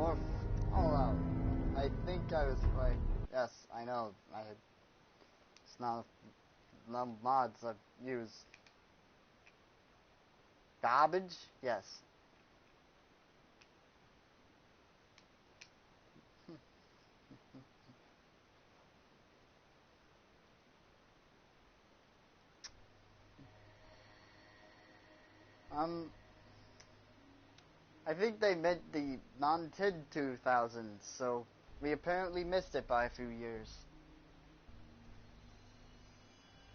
more Fallout. I think I was right. Yes, I know. It's not no mods I've used. Garbage? Yes. I think they meant the non-TID 2000s, so we apparently missed it by a few years.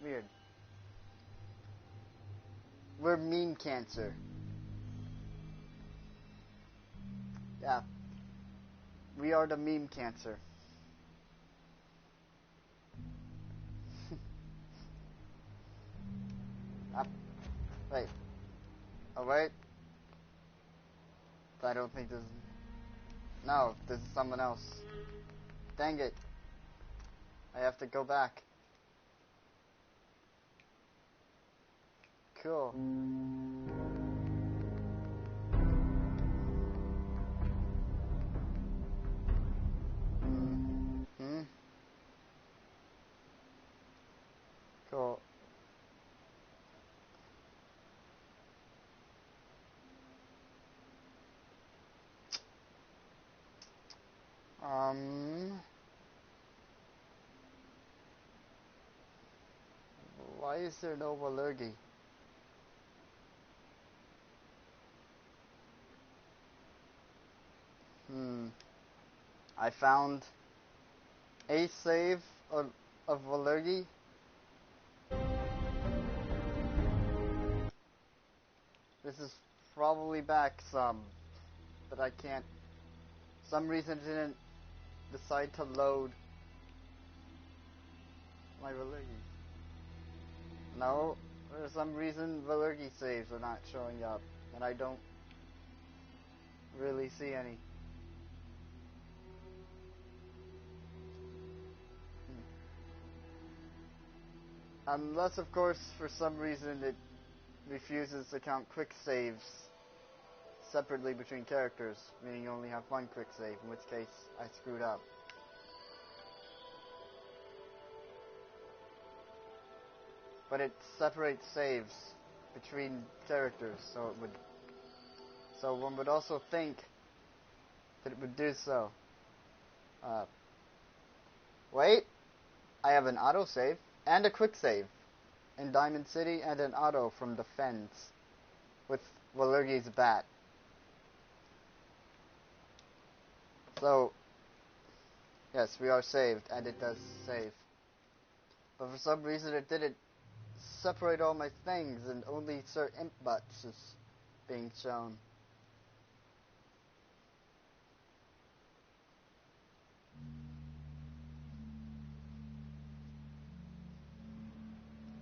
Weird. We're meme cancer. Yeah. We are the meme cancer. Wait. Oh, wait. I don't think this is... No, this is someone else. Dang it. I have to go back. Cool. Cool. Why is there no Wahlerghi? I found a save of Wahlerghi. This is probably back some, but I can't. Some reason it didn't decide to load my Wahlerghi. No, for some reason Wahlerghi saves are not showing up, and I don't really see any. Unless, of course, for some reason it refuses to count quick saves separately between characters, meaning you only have one quick save, in which case I screwed up. But it separates saves between characters, so one would also think that it would do so. Wait, I have an autosave and a quick save in Diamond City and an auto from the Fens with Wahlerghi's bat. So, yes, we are saved, and it does save. But for some reason it didn't separate all my things, and only Sir Imp Butts is being shown.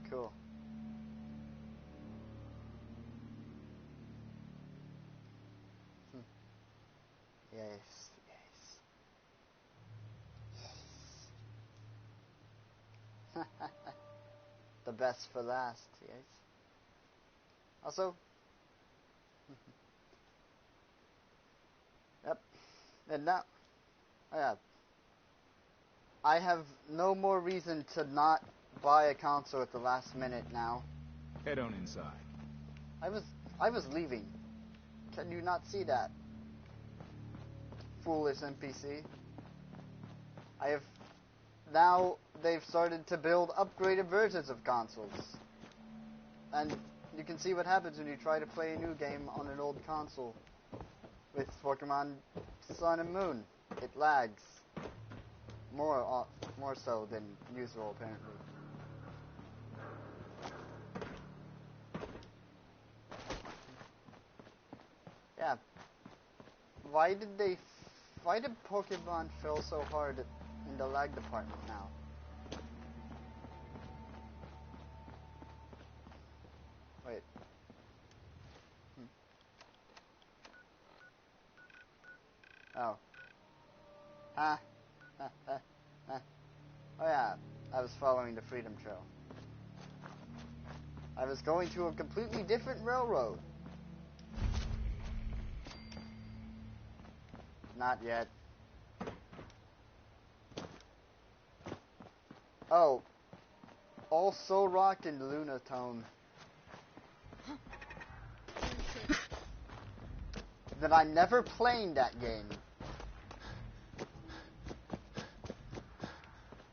Cool. Yes. The best for last, yes. Also, yep. And now, yeah. I have no more reason to not buy a console at the last minute now. Head on inside. I was leaving. Can you not see that? Foolish NPC. Now they've started to build upgraded versions of consoles. And you can see what happens when you try to play a new game on an old console. With Pokemon Sun and Moon. It lags. More so than usual, apparently. Yeah. Why did Pokemon fail so hard in the lag department now? Wait. Oh. Oh yeah, I was following the Freedom Trail. I was going to a completely different railroad. Not yet. Oh. Also Rock and Lunatone. That I never played that game.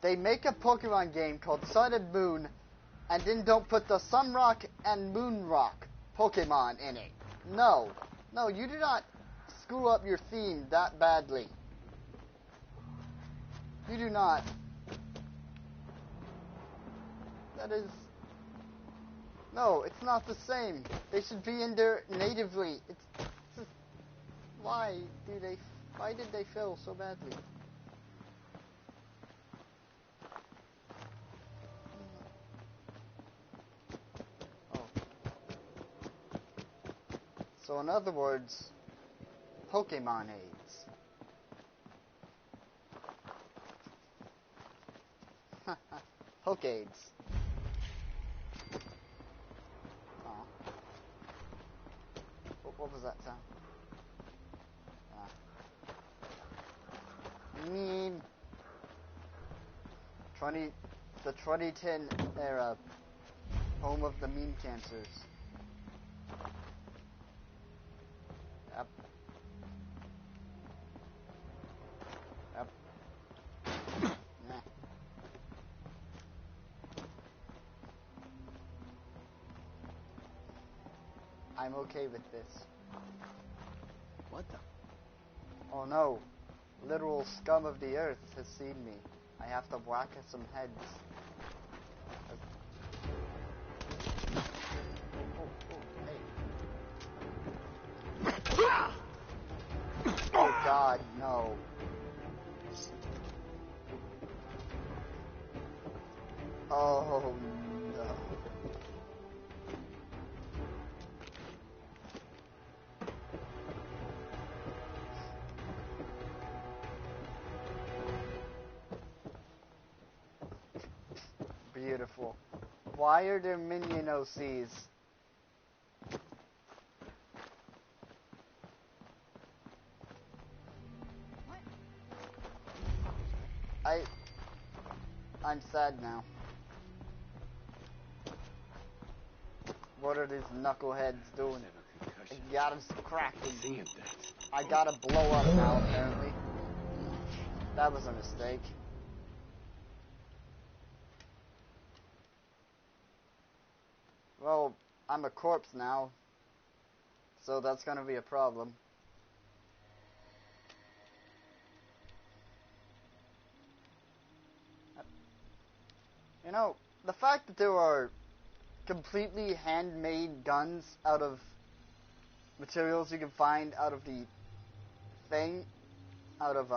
They make a Pokemon game called Sun and Moon, and then don't put the Sun Rock and Moon Rock Pokemon in it. No. No, you do not screw up your theme that badly. You do not. That is... No, it's not the same. They should be in there natively. It's just... Why did they fail so badly? Oh. So in other words, Pokemon AIDS. Poke-AIDS. What was that sound? Meme. The 2010 era, home of the meme cancers. Yep. Yep. Nah. I'm okay with this. What the? Oh no. Literal scum of the earth has seen me. I have to whack at some heads. Oh god, no. Oh no. Beautiful. Why are there minion OCs? I'm sad now. What are these knuckleheads doing? I got him cracking. I gotta blow up now, apparently. That was a mistake. Well, I'm a corpse now, so that's gonna be a problem. You know, the fact that there are completely handmade guns out of materials you can find out of the thing, out of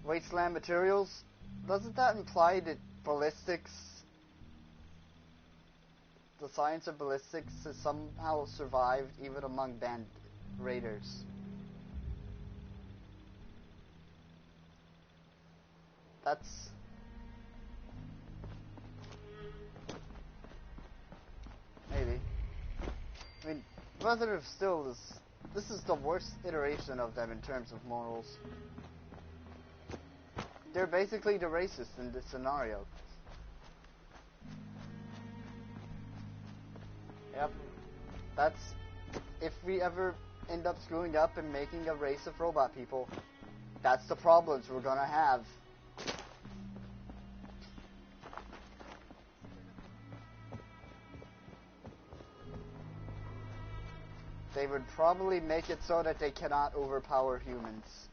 wasteland materials, doesn't that imply that ballistics, the science of ballistics, has somehow survived even among band raiders? That's... maybe. I mean, Brother of Steel is... this is the worst iteration of them in terms of morals. They're basically the racists in this scenario. Yep. That's... if we ever end up screwing up and making a race of robot people, that's the problems we're gonna have. They would probably make it so that they cannot overpower humans.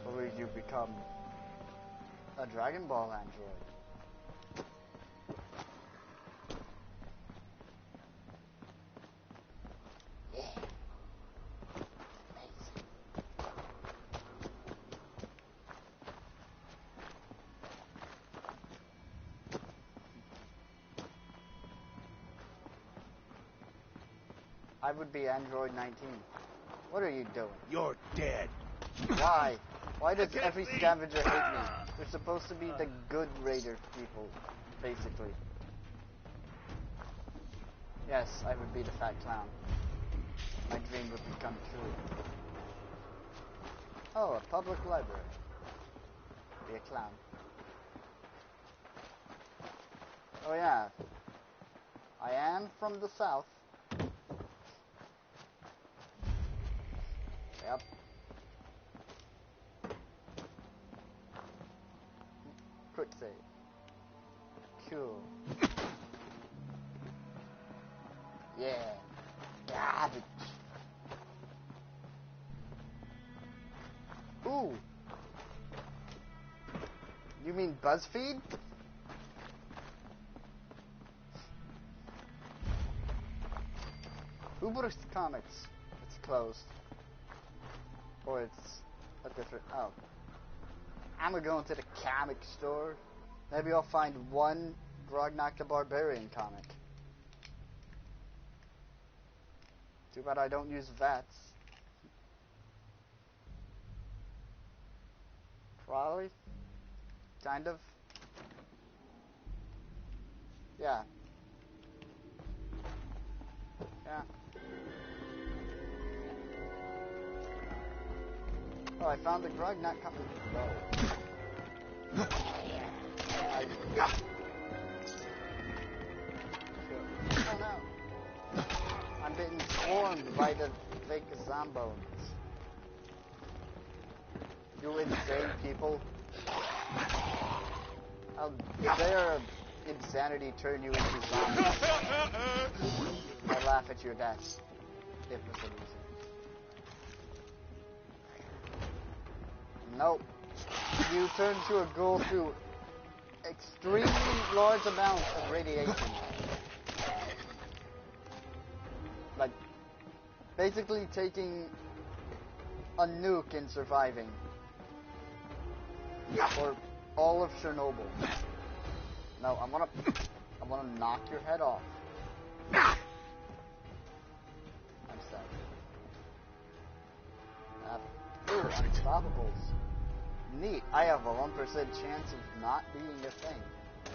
Or will you become a Dragon Ball android? I would be Android 19. What are you doing? You're dead. Why? Why does every scavenger hate me? We're supposed to be the good raider people, basically. Yes, I would be the fat clown. My dream would become true. Oh, a public library. Be a clown. Oh yeah. I am from the south. Yep. Quick save. Cool. Yeah. Garbage. Ooh. You mean BuzzFeed? Uber's Comics. It's closed. Or it's a different... Oh. I'm gonna go into the comic store. Maybe I'll find one Grognak the Barbarian comic. Too bad I don't use VATS. Probably. Kind of. Yeah. Yeah. Oh, I found the Grognak comic. Whoa. Oh no. I'm being swarmed by the fake zombones. You insane people. How dare insanity turn you into zombies? I laugh at your death. If for some reason. Nope. You turn to a ghoul through extremely large amounts of radiation. Like, basically taking a nuke and surviving. Or all of Chernobyl. No, I wanna knock your head off. I'm sad. Ooh, unstoppables. Neat. I have a 1% chance of not being a thing.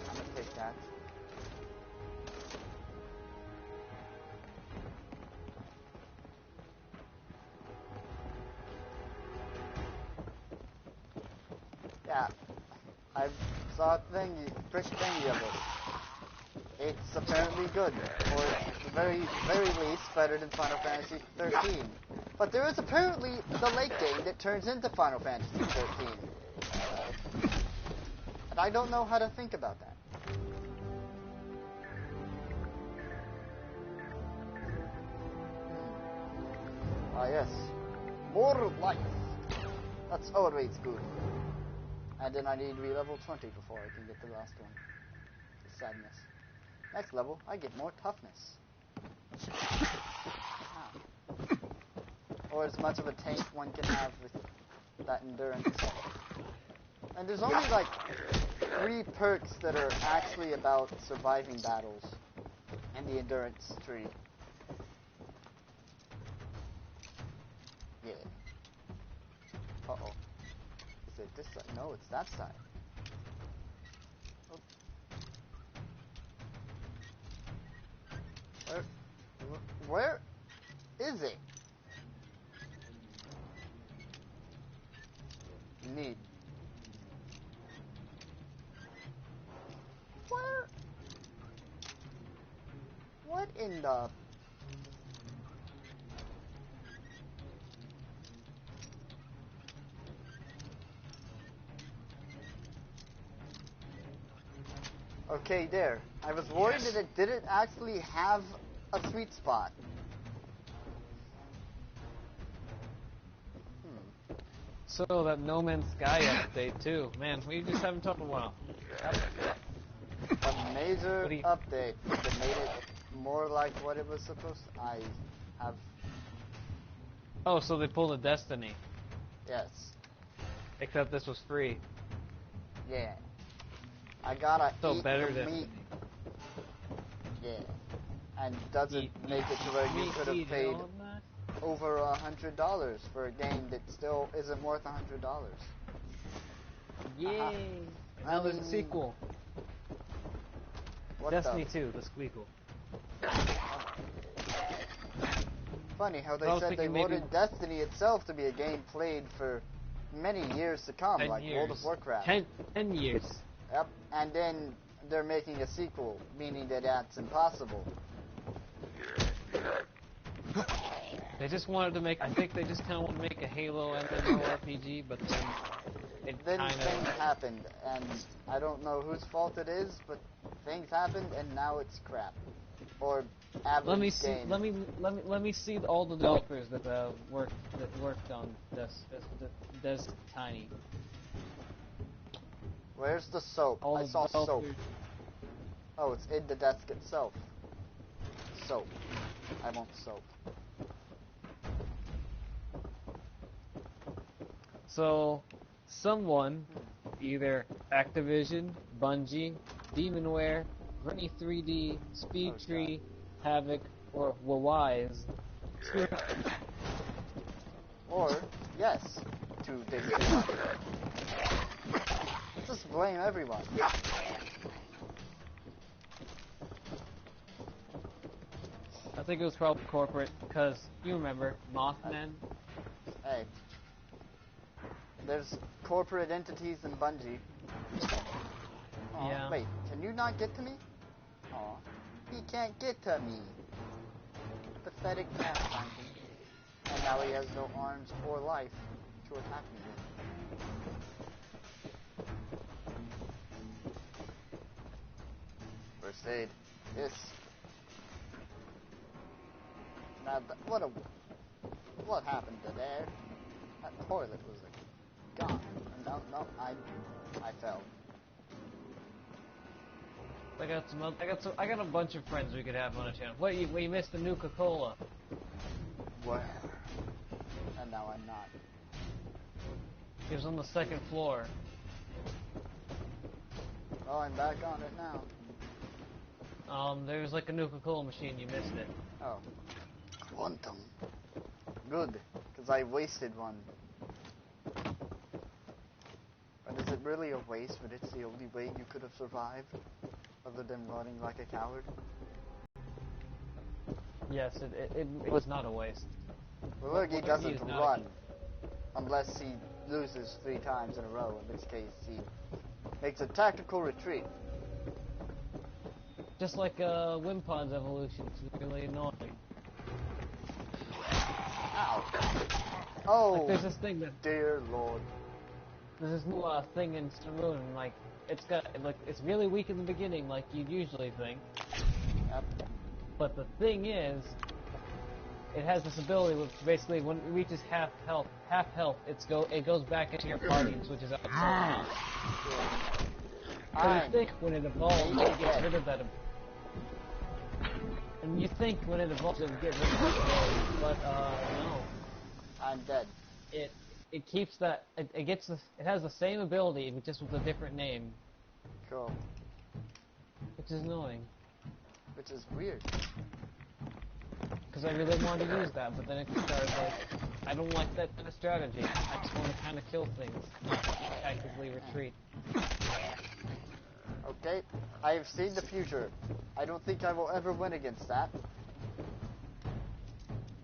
I'm gonna take that. Yeah. I saw a quick thingy of it. It's apparently good, or at the very least, better than Final Fantasy 13. But there is apparently the late game that turns into Final Fantasy 13. And I don't know how to think about that. Ah yes. More life. That's always good. And then I need to be level 20 before I can get the last one. The sadness. Next level, I get more toughness. Ah. Or as much of a tank one can have with that endurance. And there's only like 3 perks that are actually about surviving battles. And the endurance tree. Yeah. Uh-oh. Is it this side? No, it's that side. Oh. Where is it? Neat. Where? What in the... Okay, there. I was worried that it didn't actually have a sweet spot. So that No Man's Sky update too. Man, we just haven't talked in a while. A major update that made it more like what it was supposed to. I have... Oh, so they pulled a Destiny. Yes. Except this was free. Yeah. I gotta So eat better the Destiny. meat. Yeah. And does it make it to where you could have paid over $100 for a game that still isn't worth $100. Yay! Now there's a sequel. What Destiny the? 2, the sequel. Funny how they I was said they thinking maybe- wanted Destiny itself to be a game played for many years to come, 10 like years. World of Warcraft. 10 years. Yep, and then they're making a sequel, meaning that that's impossible. They just wanted to make, I think they just kind of want to make a Halo MMORPG, but then it Then kind things of... happened, and I don't know whose fault it is, but things happened, and now it's crap. Or average Let me see. game. Let me see all the developers that worked on Des Tiny. Where's the soap? All I the saw soap. developers. Oh, it's in the desk itself. Soap. I want soap. So, someone, either Activision, Bungie, Demonware, Granny 3D, Speedtree, Havoc, or Wawise. Or, yes, to dig it up. Let's just blame everyone. I think it was probably corporate, because you remember Mothman. Hey. There's corporate entities in Bungie. Aw, Yeah. Wait, can you not get to me? Aw, he can't get to me. Pathetic pastime. And now he has no arms or life to attack me with. First aid. Yes. Now, what happened to there? That toilet was gone. No, I fell. I got a bunch of friends we could have on a channel. We missed the Nuka-Cola. Where? And now I'm not. It was on the second floor. Oh, I'm back on it now. There was like a Nuka-Cola machine, you missed it. Oh. Quantum. Good, because I wasted one. But is it really a waste, but it's the only way you could have survived? Other than running like a coward? Yes, it was not a waste. Wahlerghi Wahlerghi doesn't is not run. Unless he loses 3 times in a row, in which case he makes a tactical retreat. Just like Wimpon's evolution, it's really annoying. Ow. Oh, Like there's this thing that dear Lord. there's this new thing in Saloon, like it's really weak in the beginning, like you'd usually think. Yep. But the thing is, it has this ability which basically when it reaches half health, it goes back into your party and switches out. But you think when it evolves, it gets rid of that. And you think when it evolves, it would get rid of that ability, but no. I'm dead. It keeps that. It has the same ability, but just with a different name, Cool. which is annoying. Which is weird. Because I really wanted to use that, but then it started like, I don't like that kind of strategy. I just want to kind of kill things, not actively retreat. Okay, I have seen the future. I don't think I will ever win against that.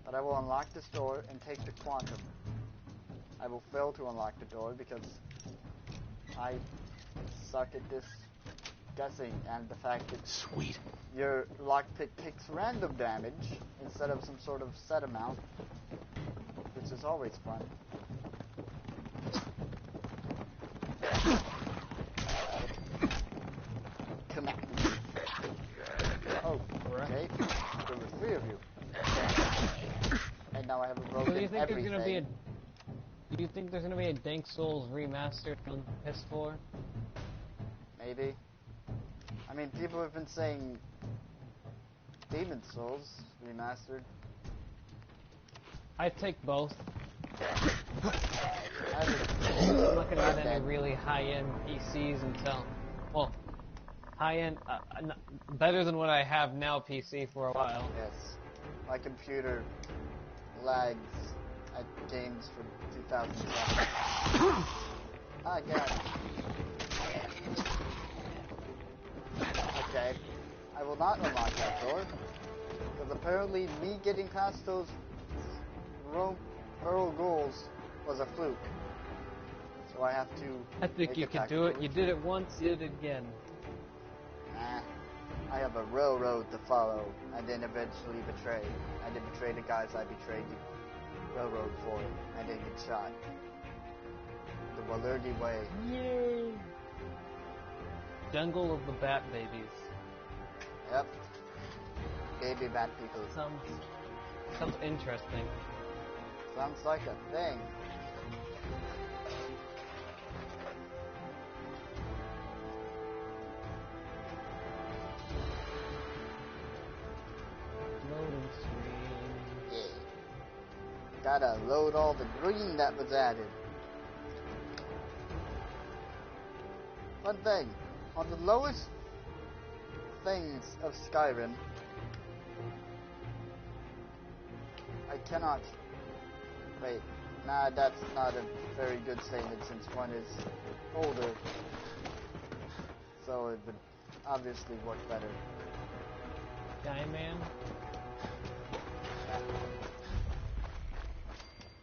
But I will unlock this door and take the quantum. I will fail to unlock the door because I suck at this guessing, and the fact that Sweet. your lockpick takes random damage instead of some sort of set amount, which is always fun. Come at me. Oh, okay. There were 3 of you. And now I have broken So everything. do you think there's gonna be a Dank Souls remastered on PS4? Maybe. I mean, people have been saying Demon Souls remastered. I'd take both. I I'm not gonna get any dead. really high-end PCs until, well, high-end, better than what I have now PC for a while. Yes. My computer lags at games from 2007. Ah, God. Okay. I will not unlock that door. Because apparently me getting past those barrel goals was a fluke. So I have to. I think you can do it. You did it once, you did it again. Nah. I have a railroad to follow and then eventually betray. I did betray the guys I betrayed the railroad for and then get shot. The Wahlerghi way. Yay! Jungle of the Bat Babies. Yep. Baby bat people. Sounds interesting. Sounds like a thing. Loading screen. Yeah. Gotta load all the green that was added. One thing, on the lowest things of Skyrim, I cannot. Wait, nah, that's not a very good statement since one is older. So it would obviously work better. Guy Man.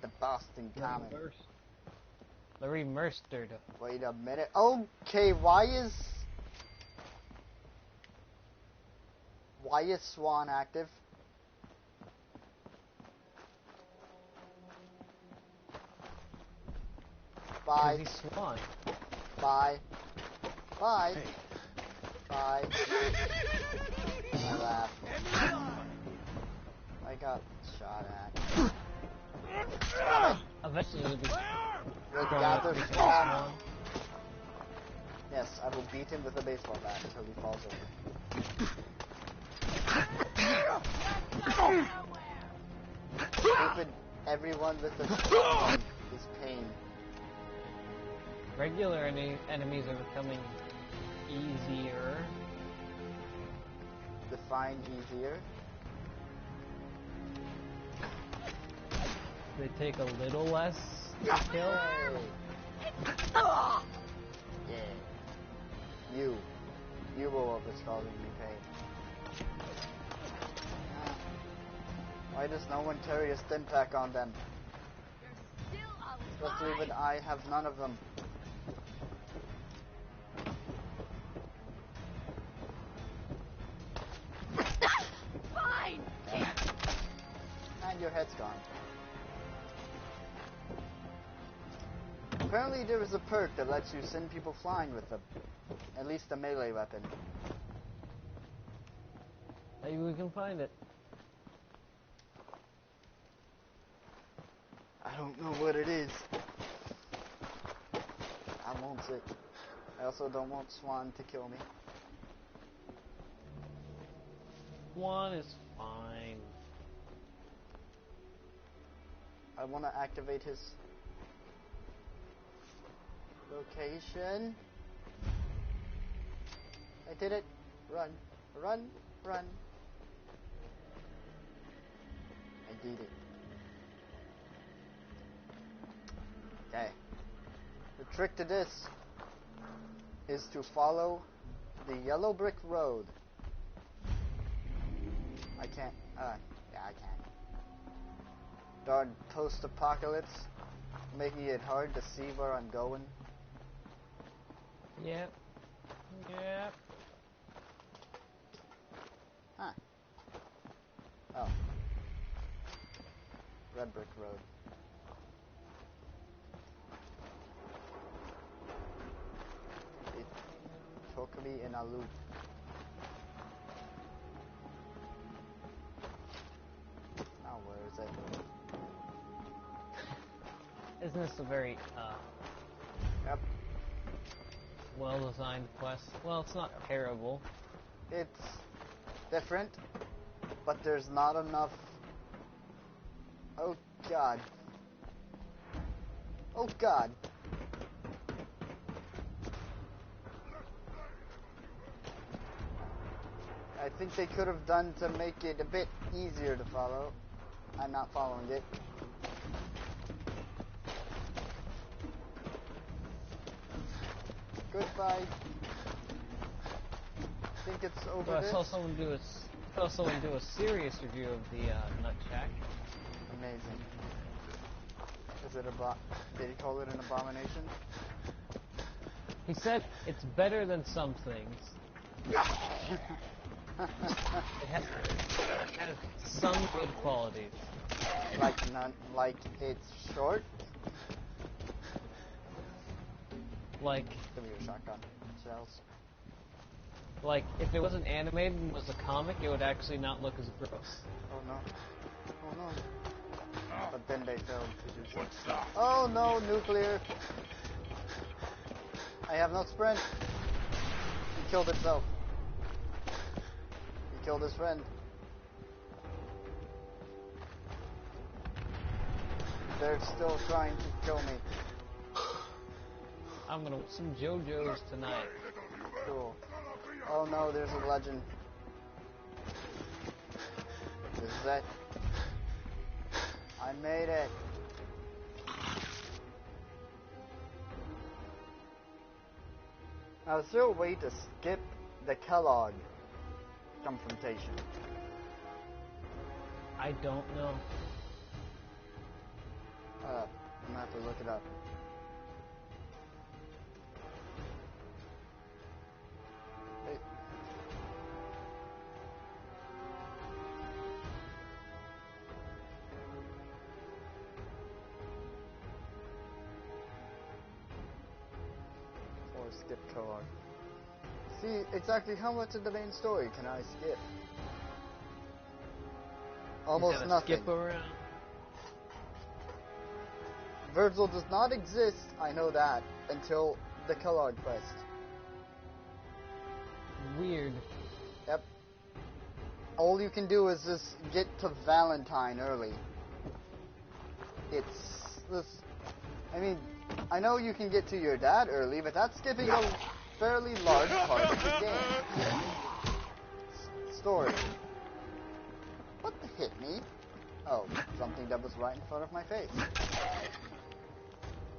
The Boston Common. The remastered. Wait a minute. Okay, why is Swan active? Bye. He's Swan. Bye. Bye. Hey. Bye. I laughed. I got shot at. Eventually it'll be You'll Swan. gather Swan. Yes, I will beat him with a baseball bat until he falls over. Stupid everyone with a shotgun is pain. Regular enemies are becoming easier. Define easier. They take a little less to kill. Yeah. You were what was causing me pain. Why does no one carry a stim pack on them? Especially when I have none of them. Fine. And your head's gone. Apparently there is a perk that lets you send people flying with them. At least a melee weapon. Maybe we can find it. I don't know what it is. I want it. I also don't want Swan to kill me. One is fine. I want to activate his location. I did it. Run. Run. Run. I did it. Okay. The trick to this is to follow the yellow brick road. I can't. Yeah, I can. Darn post-apocalypse, making it hard to see where I'm going. Yep. Yep. Huh. Oh. Red brick road. It took me in a loop. Now where is it? Isn't this a very Yep. well-designed quest? Well, it's not terrible. It's different, but there's not enough. Oh God. Oh God. I think they could have done to make it a bit easier to follow. I'm not following it. Goodbye. Think it's over So I this? saw someone do a serious review of the Nut Shack. Amazing. Is it did he call it an abomination? He said it's better than some things. It has some good qualities. Like it's short? Like, Give me your shotgun shells. like if it wasn't animated and was a comic, it would actually not look as gross. Oh no. Oh no. But then they failed to do so. Oh no, nuclear! I have no sprint. He killed himself. He killed his friend. They're still trying to kill me. I'm gonna want some JoJo's tonight. Cool. Oh no, there's a legend. This is it. I made it. Now, is there a way to skip the Kellogg confrontation? I don't know. I'm gonna have to look it up. Hey. Or skip Kellogg. See, exactly how much of the main story can I skip? Almost Gotta nothing. skip around. Virgil does not exist, I know that, until the Kellogg quest. Weird. Yep. All you can do is just get to Valentine early. It's this. I mean, I know you can get to your dad early, but that's skipping a fairly large part of the game. Story. What hit me? Oh, something that was right in front of my face.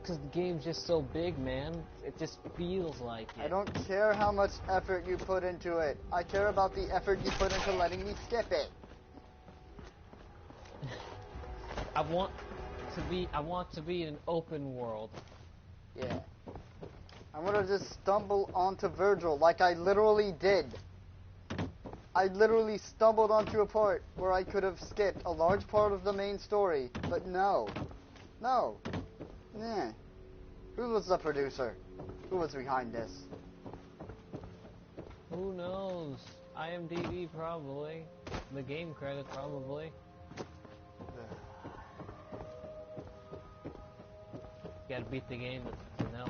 Because the game's just so big, man. It just feels like it. I don't care how much effort you put into it. I care about the effort you put into letting me skip it. I want to be in an open world. Yeah. I want to just stumble onto Virgil like I literally did. I literally stumbled onto a part where I could have skipped a large part of the main story, but no. No. Nah. Who was the producer? Who was behind this? Who knows? IMDb probably. The game credit probably. You gotta beat the game to know.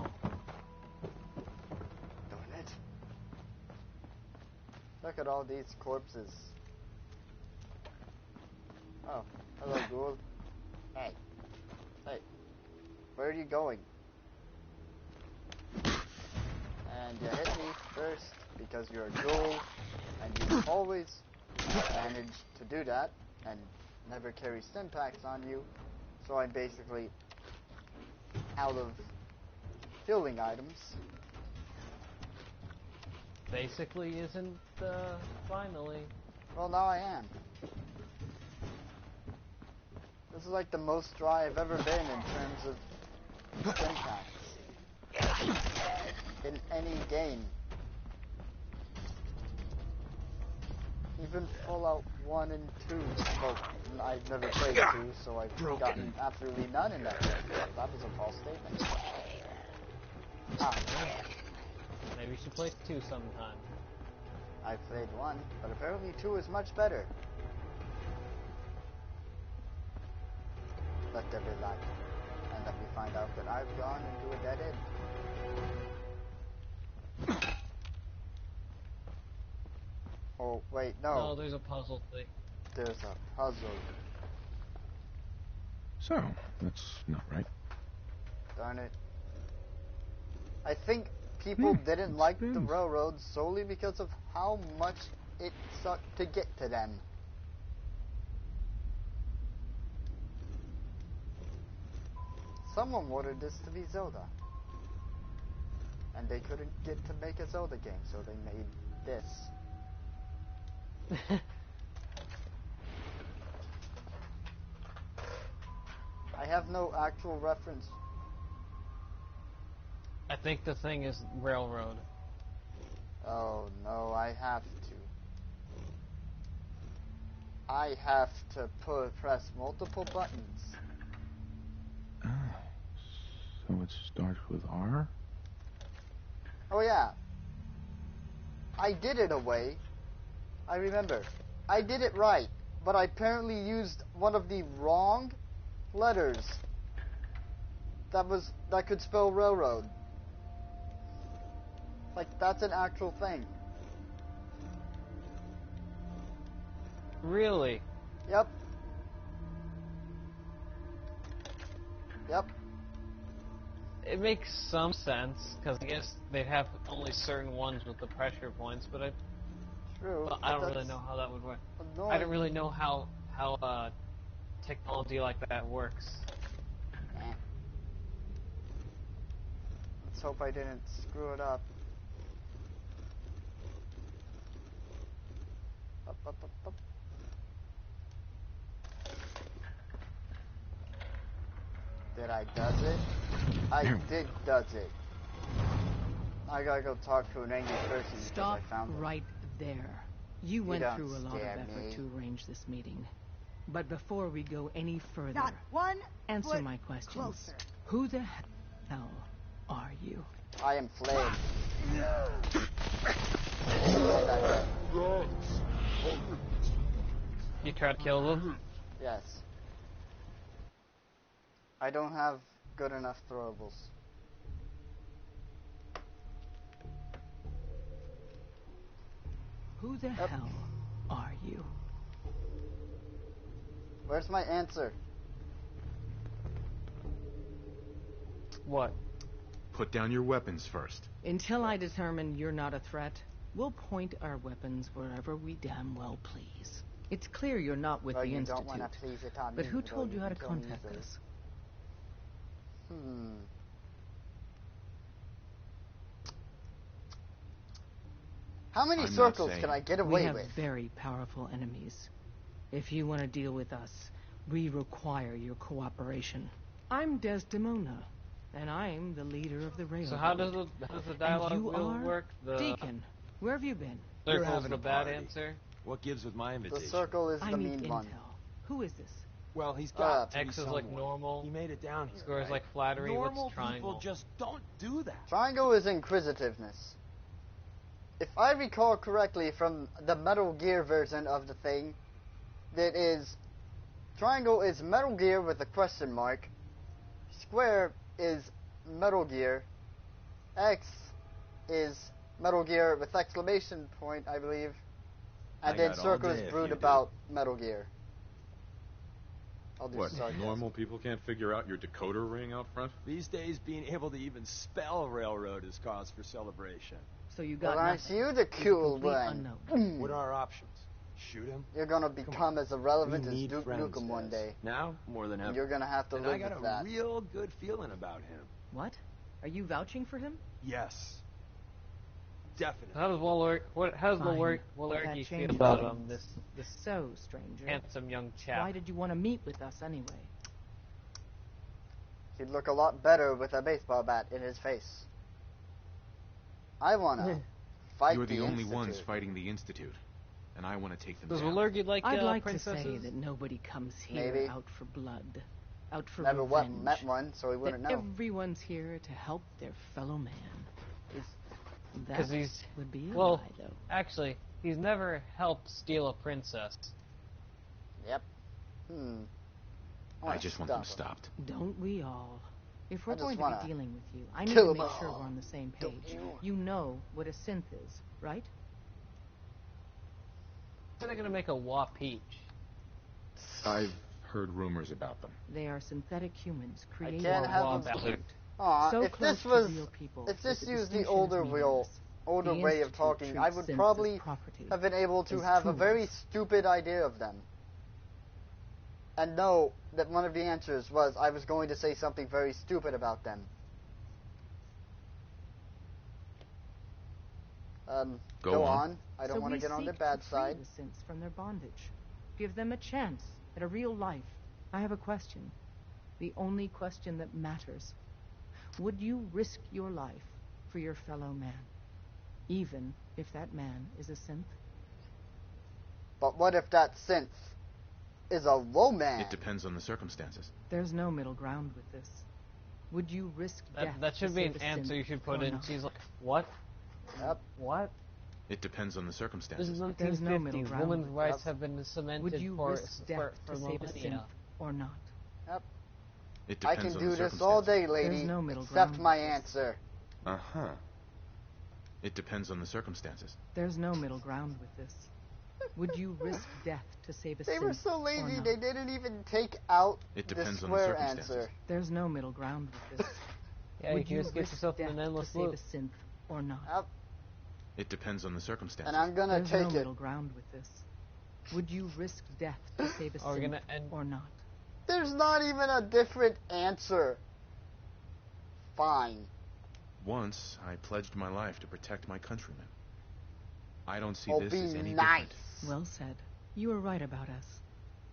Darn it. Look at all these corpses. Oh, hello, Ghoul. Hey. Hey. Where are you going? And you hit me first because you're a ghoul, and you always manage to do that, and never carry stim packs on you, so I'm basically out of healing items. Basically isn't, finally. Well, now I am. This is like the most dry I've ever been in terms of stim packs. In any game. Even Fallout 1 and 2. Well, I've never played 2, so I've gotten absolutely none in that game. That was a false statement. Ah, Maybe you should play 2 sometime. I played 1, but apparently 2 is much better. Let there be light. And let me find out that I've gone into a dead end. Oh, wait, no. No, there's a puzzle thing. There's a puzzle. So, that's not right. Darn it. I think people didn't like the railroads solely because of how much it sucked to get to them. Someone wanted this to be Zelda. And they couldn't get to make a Zelda game, so they made this. I have no actual reference. I think the thing is railroad. Oh no, I have to. I have to press multiple buttons. Oh, so it starts with R? Oh yeah. I did it away. I remember. I did it right, but I apparently used one of the wrong letters that could spell railroad. Like, that's an actual thing. Really? Yep. Yep. It makes some sense, because I guess they'd have only certain ones with the pressure points, but True. I don't really know how that would work. Annoying. I don't really know how technology like that works. Let's hope I didn't screw it up. Up, up, up, up. Did I does it? I did does it. I gotta go talk to an angry person because Stop I found them. right there. You went don't through a lot of scare effort me. to arrange this meeting. But before we go any further, Not one answer foot my questions. closer. Who the hell are you? I am Flame. You try to kill them? Yes. I don't have good enough throwables. Who the hell are you? Where's my answer? What? Put down your weapons first. Until I determine you're not a threat, we'll point our weapons wherever we damn well please. It's clear you're not with Well, the you Institute. don't want to please it on But me, who though. told you how to can kill me contact easily. us? How many I'm not circles saying- can I get We away have with? very powerful enemies. If you want to deal with us, we require your cooperation. I'm Desdemona, and I'm the leader of the railroad. So how does the dialogue and you wheel are work? The Deacon. Where have you been? You're circle's having the a bad party. answer. What gives with my The invitation? circle is I the need mean intel. one. Who is this? Well, he's got to be X is like someone. normal. He made it down here. Square is right? like flattery. Normal What's triangle? people just don't do that. Triangle is inquisitiveness. If I recall correctly from the Metal Gear version of the thing, that is, triangle is Metal Gear with a question mark, square is Metal Gear, X is Metal Gear with exclamation point, I believe, and I then got all circle day is if brewed you do. about Metal Gear. I'll do What, sarcasm. normal people can't figure out your decoder ring out front? These days, being able to even spell railroad is cause for celebration. So you got Well, aren't nothing. you the He's a cool complete one? unknown. What are our options? Shoot him? You're gonna become as irrelevant We as need Duke friends, Nukem one Des. day. Now, more than And ever. you're gonna have to And I live got with a that. real good feeling about him. What? Are you vouching for him? Yes. Definitely. How does Fine. Wahlerghi That feel changes about things. this So, stranger. handsome young chap? Why did you want to meet with us anyway? He'd look a lot better with a baseball bat in his face. I wanna fight You're the only Institute. ones fighting the Institute, and I want to take them Does down. Wahlerghi like I'd like princesses? to say that nobody comes here Maybe. out for blood, out for Never revenge. met one, so he wouldn't that know. everyone's here to help their fellow man. That 'Cause he's- would be a well, lie, though. Actually, he's never helped steal a princess. Yep. I just want them stopped. Don't we all? If we're I just going to wanna be dealing with you, I need kill to 'em make all. sure we're on the same Don't page. you? You know what a synth is, right? When are they gonna make a Wah Peach? I've heard rumors about them. They are synthetic humans created can't by have Wah them- Ballot. Aw, so if close this to was, real people if this with the used the distinction older of way meanness. of talking, I would Institute treats synths probably as property, have been able to as have a very tools. stupid idea of them. and know that one of the answers was I was going to say something very stupid about them. Go on. I don't want to get on the bad side. The synths from their bondage. Give them a chance at a real life. I have a question. The only question that matters. Would you risk your life for your fellow man? Even if that man is a synth? But what if that synth is a low man? It depends on the circumstances. There's no middle ground with this. Would you risk death? That should to be save an a answer synth you should put or in. not? She's like, what? Yep. What? It depends on the This circumstances. is There's no 1950. middle ground Women's with rights this. have been cemented Would you for risk death to save a synth millennia. or not? Yep. It I depends can on do the this all circumstances. day, lady. There's no middle Accept ground my with this. answer. Uh-huh. It depends on the circumstances. There's no middle ground with this. Would you risk death to save a synth They were so or lazy, not? they didn't even take out It the depends on the square circumstances. answer. There's no middle ground with this. Yeah, Would you you just get risk yourself in death an endless to save loop. a synth or not? Yep. It depends on the circumstances. And I'm gonna There's take no it. middle ground with this. Would you risk death to save a Are we synth gonna end? or not? There's not even a different answer. Fine. Once, I pledged my life to protect my countrymen. I don't see Oh, this be as any nice. different. Well said. You are right about us.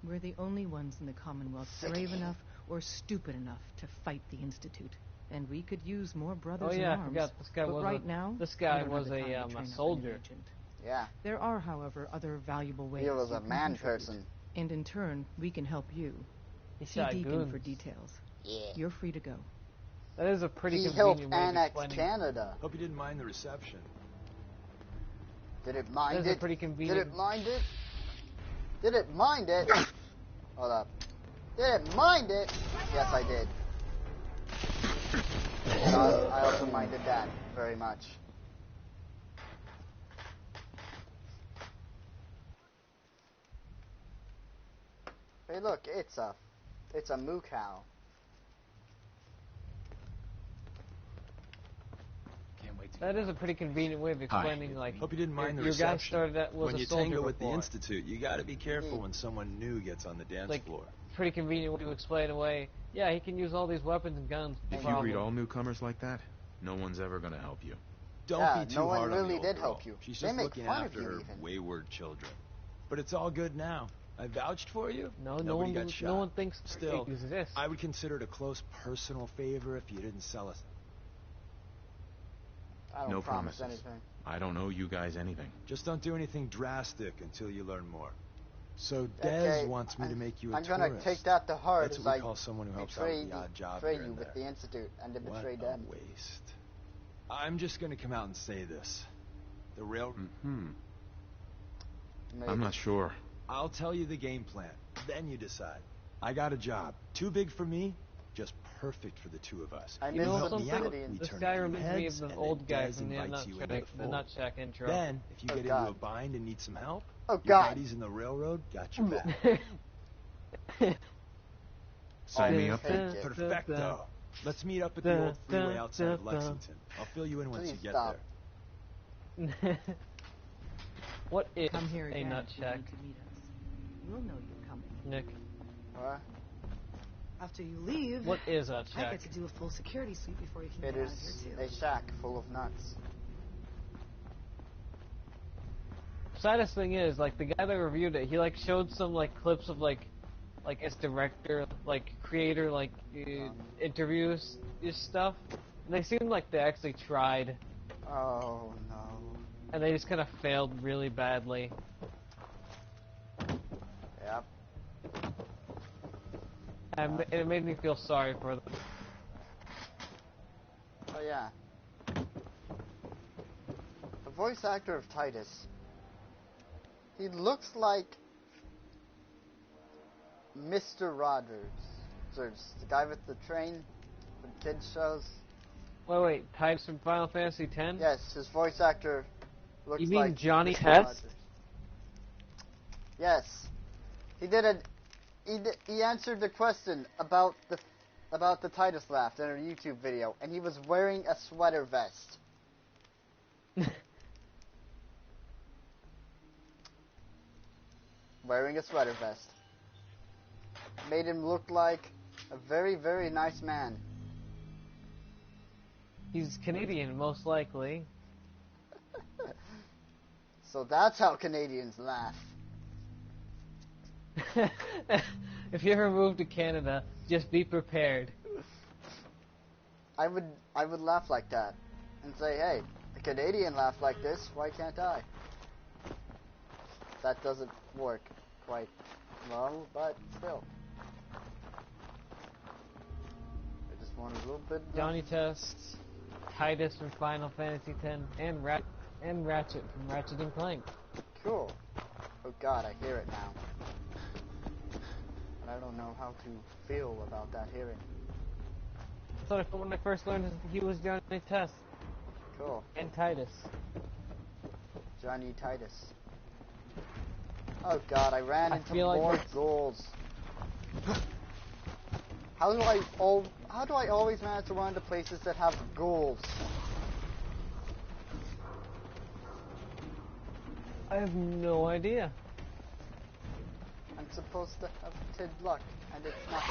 We're the only ones in the Commonwealth brave enough or stupid enough to fight the Institute. And we could use more brothers Oh in yeah, I arms. forgot this guy but was right now, this I guy don't was have the time to a train up a new soldier. agent. Yeah. There are, however, other valuable ways He was you a can man contribute. person. And in turn, we can help you. He See shot Deacon goons. for details. Yeah. You're free to go. That is a pretty He helped convenient way of annex explaining. Canada. Hope you didn't mind the reception. Did it mind That is a it? pretty Did convenient. it mind it? Did it mind it? Hold up. Did it mind it? Yes, I did. And I also minded that very much. Hey, look, it's a moo cow. Can't wait to That is a pretty convenient way of explaining, like, Hope you didn't mind the your guy reception. started out was when a you soldier tango with the before. Institute, you gotta be careful when someone new gets on the dance Like, floor. Pretty convenient way to explain away. Yeah, he can use all these weapons and guns. no If you problem. read all newcomers like that, no one's ever going to help you. Don't Yeah, be too no one hard on really the old did girl. help you. She's They just make looking fun of after you her even. wayward children. But it's all good now. I vouched for you. No Nobody one, got shot. no one thinks Still, it exists. I would consider it a close personal favor if you didn't sell us. I don't No promise promises. anything. I don't owe you guys anything. Just don't do anything drastic until you learn more. So Dez Okay, wants me to make you a I'm tourist. gonna take that to heart That's as what we I call someone who helps out betray with the odd job betray here you and with there. the Institute and to What betray a them. waste. I'm just gonna come out and say this. The railroad. Maybe. I'm not sure. I'll tell you the game plan. Then you decide. I got a job. Too big for me, just perfect for the two of us. I You miss help some me out, Canadians. we This turn guy a few reminds me of heads, the and old then guy Dez from the invites you into the Nutsack fold. intro. Then, if you Oh, get God. into a bind and need some help, Oh, your God. buddies in the railroad got your back. Sign me Oh, up. take it. Perfecto. Let's meet up at the old freeway outside of Lexington. I'll fill you in once Please you get stop. there. What is Come here a again if you nutsack, need to meet us. You'll know you're coming. Nick? What? After you leave, What is a I nutsack? get to do a full security sweep before you can It get is out of here too. a shack full of nuts. Saddest thing is, like, the guy that reviewed it, he like showed some like clips of like its director, like creator, like interviews, stuff. And they seemed like they actually tried, Oh no. and they just kind of failed really badly. Yep. And it made me feel sorry for them. Oh yeah. The voice actor of Titus. He looks like Mr. Rogers. So it's the guy with the train for kids shows. Wait, Titus from Final Fantasy X? Yes, his voice actor looks You mean like Johnny Mr. Test? Rogers. Yes. He did a he answered the question about the Titus laugh in a YouTube video, and he was wearing a sweater vest. Wearing a sweater vest. made him look like a very, very nice man. He's Canadian, most likely. So that's how Canadians laugh. If you ever move to Canada, just be prepared. I would laugh like that and say, hey, a Canadian laughed like this, why can't I? That doesn't work quite well, but still. I just want a little bit. Johnny Test, Titus from Final Fantasy X, and Ratchet from Ratchet and Clank. Cool. Oh god, I hear it now. And I don't know how to feel about that hearing. That's what I thought when I first learned he was Johnny Test. Cool. And Titus. Johnny Titus. Oh god, I ran into feel like more it's- ghouls. How do I always manage to run into places that have ghouls? I have no idea. I'm supposed to have Tid luck, and it's not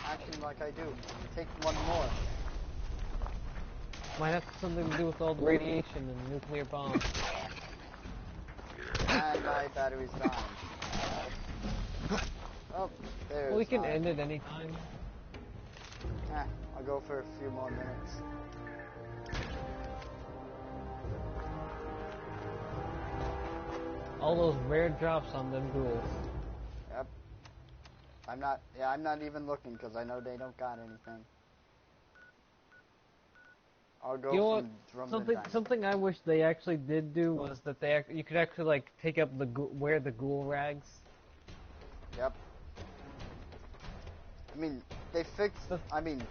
acting like I do. Take one more. Might have something to do with all the radiation and nuclear bombs. And my battery's dying. Oh, there's Well, we can my- end it anytime. I'll go for a few more minutes. All those rare drops on them ghouls. Yep. I'm not even looking because I know they don't got anything. I'll go You know what? from drum to dime. Something I wish they actually did do was that you could actually like take up wear the ghoul rags. Yep. I mean, they fixed. I mean,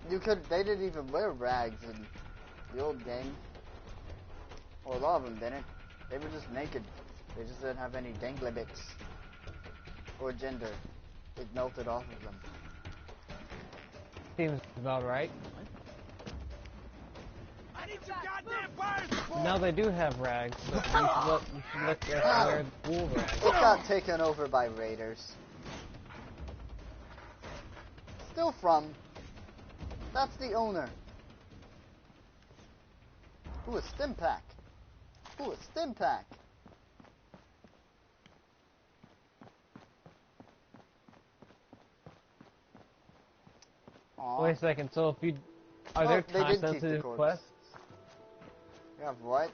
they didn't even wear rags in the old game. Or a lot of them didn't. They were just naked. They just didn't have any dangly bits. Or gender. It melted off of them. Seems about right. I need some goddamn fire support! Now they do have rags, so you should let them wear the ghoul rags. It got taken over by raiders. Still from. That's the owner. Ooh, a stim pack. Ooh, a stim pack. Aw. Wait a second. So if are Oh, there they did keep the time-sensitive corpse. quests? You have what?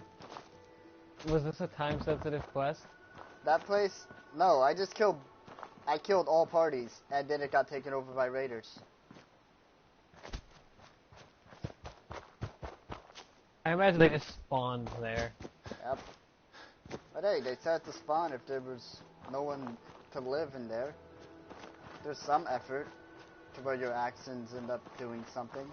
Was this a time-sensitive quest? That place? No, I killed all parties, and then it got taken over by raiders. I imagine they just spawned there. Yep. But hey, they said to spawn if there was no one to live in there. There's some effort to where your actions end up doing something.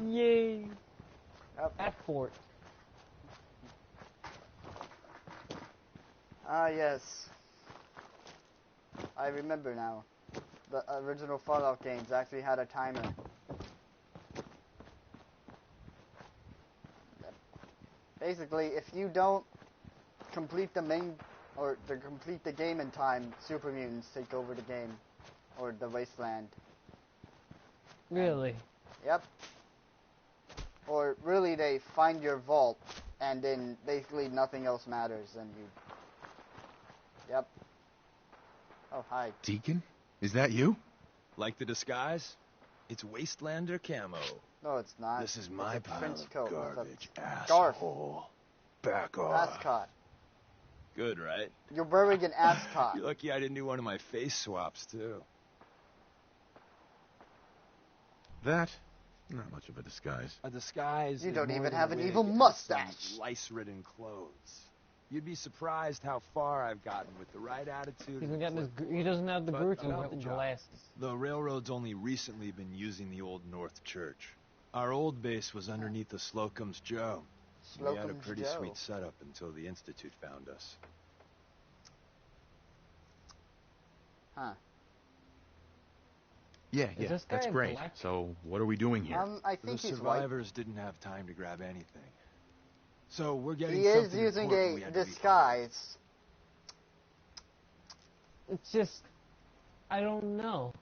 Yay! Yep. At fort. Ah, yes. I remember now. The original Fallout games actually had a timer. Basically, if you don't complete the complete the game in time, super mutants take over the game. Or the wasteland. Really? Yep. Or really, they find your vault, and then basically nothing else matters, and you... Yep. Oh, hi. Deacon? Is that you? Like the disguise? It's Wastelander camo. No, it's not. This is my It's a pile trench of coat with a garbage, scarf. asshole. Back off. Ascot. Good, right? You're wearing an ascot. You're lucky I didn't do one of my face swaps, too. That? Not much of a disguise. A disguise You is don't more even than have a an wig evil and mustache. some lice-ridden clothes. You'd be surprised how far I've gotten with the right attitude. He doesn't have the But Groot about the job. glasses. The railroad's only recently been using the Old North Church. Our old base was underneath the Slocum's Joe. We had a Slocum's pretty Joe. sweet setup until the Institute found us. Huh. Yeah, Is this that's guy great. black? So, what are we doing here? I The think he's white. survivors didn't have time to grab anything. So we're getting He is something using important we a had to be- disguise It's just, I don't know.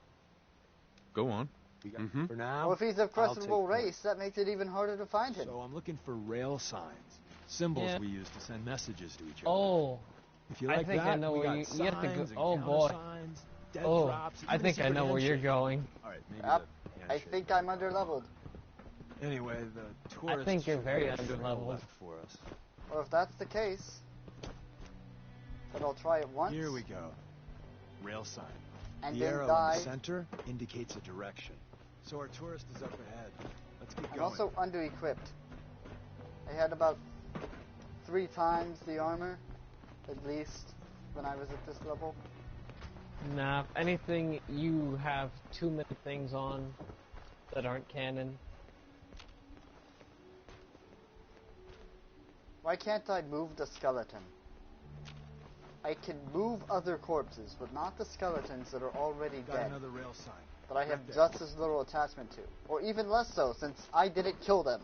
Go on. For now, Well, if he's of I'll questionable take point. race, that makes it even harder to find him. So I'm looking for rail signs. Symbols Yeah. we use to send messages to each other. Oh, If you I like think I that, know we where got you have to go. signs and Oh boy. countersigns, dead Oh, drops, I even a think I secret know where you're handshake. going. All right, maybe Yep. the I handshake. think I'm underleveled. Anyway, the tourists think you're should very have a trail underleveled. left for us. Well, if that's the case, then I'll try it once. Here we go. Rail sign. And The then arrow die. in the center indicates a direction. So our tourist is up ahead. Let's keep I'm going. also under-equipped. I had about 3 times the armor, at least, when I was at this level. Nah, if anything, you have too many things on that aren't canon. Why can't I move the skeleton? I can move other corpses, but not the skeletons that are already Got dead, another rail sign. that I have Right there. just as little attachment to. Or even less so, since I didn't kill them.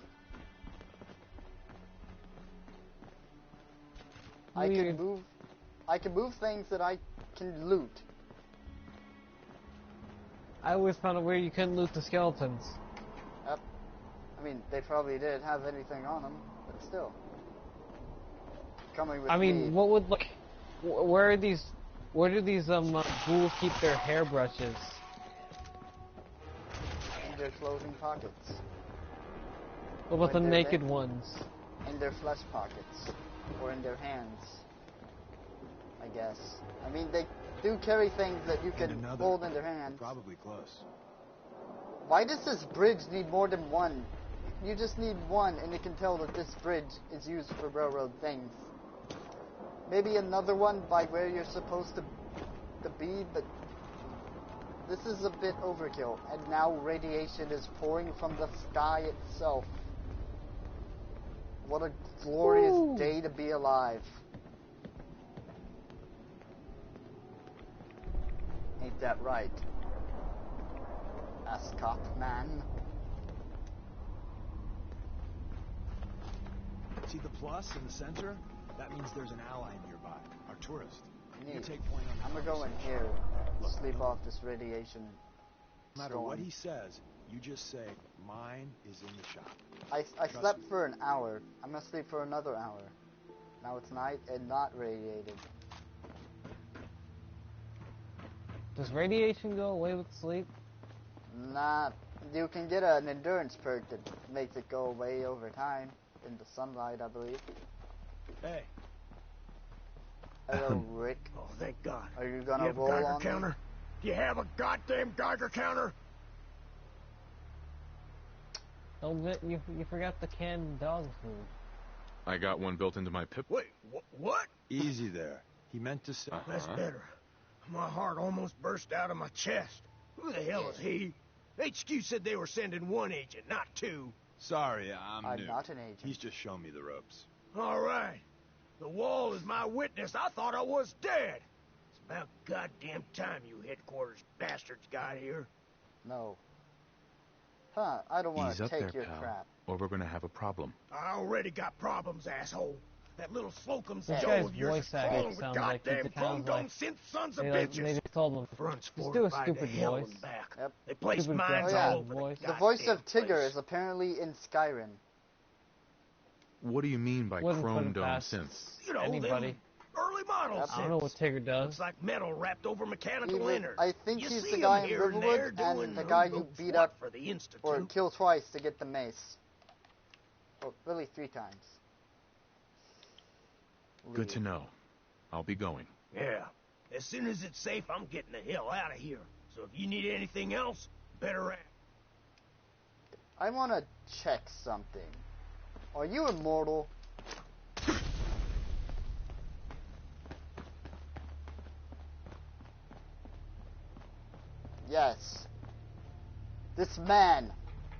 I Weird. can move things that I can loot. I always found it weird you couldn't loot the skeletons. Yep. I mean, they probably didn't have anything on them, but still. Coming with I mean, me. what would like, where do these ghouls keep their hairbrushes? In their clothing pockets. What about the When they're naked ones? In their flesh pockets. Or in their hands. I guess. I mean, they do carry things that you can another. hold in their hands. Probably close. Why does this bridge need more than one? You just need one, and you can tell that this bridge is used for railroad things. Maybe another one by where you're supposed to be, but this is a bit overkill. And now radiation is pouring from the sky itself. What a glorious Woo. day to be alive. Ain't that right? Ascot man. See the plus in the center? That means there's an ally nearby. Our tourist. You Neat. take point on the I'm gonna go in conversation. here, Look, sleep no- off this radiation. No matter what storm. he says, you just say, mine is in the shop. I Trust slept me. for an hour. I'm gonna sleep for another hour. Now it's night and not radiated. Does radiation go away with sleep? Nah, you can get an endurance perk that makes it go away over time in the sunlight, I believe. Hey, Hello, Rick. Oh, thank God. Are you You gonna have a roll Geiger on counter? me? Do you have a goddamn Geiger counter? Oh, you forgot the canned dog food. I got one built into my pip. Wait, what? easy there. He meant to say. That's better. My heart almost burst out of my chest. Who the hell is he? HQ said they were sending one agent, not two. Sorry, I'm I'm new. not an agent. He's just showing me the ropes. All right. The wall is my witness. I thought I was dead. It's about goddamn time you headquarters bastards got here. No. Huh, I don't want Ease to up take there, your pal, crap. or we're gonna have a problem. I already got problems, asshole. That little Slocum's This Joe guy's of yours is voice acting crawling with sounds like he goddamn sounds chrome like synth sons of they bitches. just told him. Front's Just do a fortified to stupid hell voice. and back. Yep. They placed Stupid mines Oh, yeah. all over voice. the The voice of goddamn Tigger place. is apparently in Skyrim. What do you mean by Wouldn't put chrome it dome past synths? You know, anybody. them early model Yep. I don't know what synths. Tigger does. Looks like metal wrapped over mechanical He was- innards. I think You he's see the 'em guy in here and there Riverwood doing and the who guy you knows beat what up for the Institute. or kill twice to get the mace. Oh, really 3 times. Good to Leave. know. I'll be going. Yeah. As soon as it's safe, I'm getting the hell out of here. So if you need anything else, better act. I want to check something. Are you immortal? Yes. This man,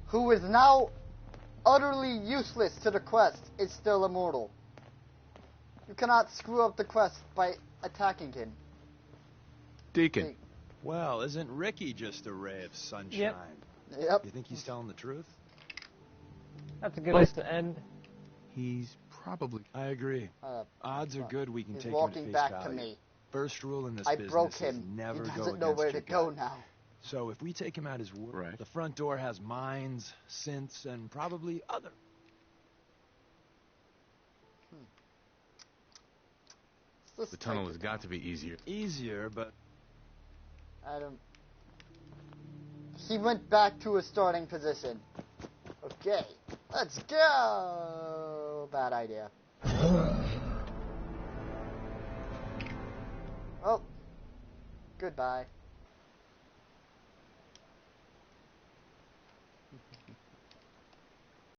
who is now utterly useless to the quest, is still immortal. You cannot screw up the quest by attacking him. Deacon, Well, isn't Ricky just a ray of sunshine? Yep. You think he's telling the truth? That's a good place to end. he's probably... I agree. Uh, Odds are good we can he's take him to walking face back value. to me. First rule in this I business broke is him. never He go doesn't know against where your to go gut. now. So if we take him at his word, Right. the front door has mines, synths, and probably other. Let's The tunnel take has it got down. to be easier. Easier, but Adam. He went back to his starting position. Okay, let's go. Bad idea. Oh, goodbye.